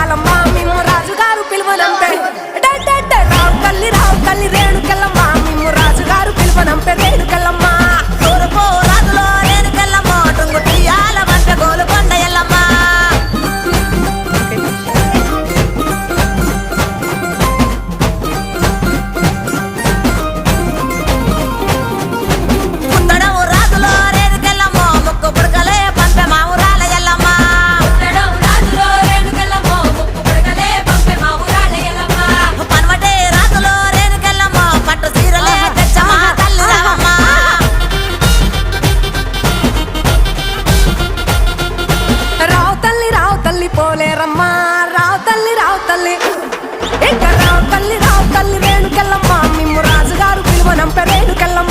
ముత్యాలమ్మ మిమ్ము రాజుగారు పిలువనంపే రావు తల్లి రేణుకెళ్ళమ్మ మిమ్ము రాజుగారు పిలువనంపే రేణుకెళ్ళమ్మ తూర్పు రాజులో రేణుకెళ్ళమ్మ టుంగు తీయాల వంట గోలుకొండ ఎల్లమ్మ ముందడవు రాజులో రేణుకెళ్ళమ్మ ముక్కు పుడకలే పంపె మా ఊరాల ఎల్లమ్మ పనవటే రాజులో రేణుకెళ్ళమ్మ పట్టు చీరలే తెచ్చమ్మ తల్లి రావమ్మ రావు తల్లి పోలేరమ్మ రావు తల్లి ఇంకా రావు తల్లి రేణుకెళ్ళమ్మ మిమ్ము రాజుగారు పిలువనంపే రేణుకెళ్ళమ్మ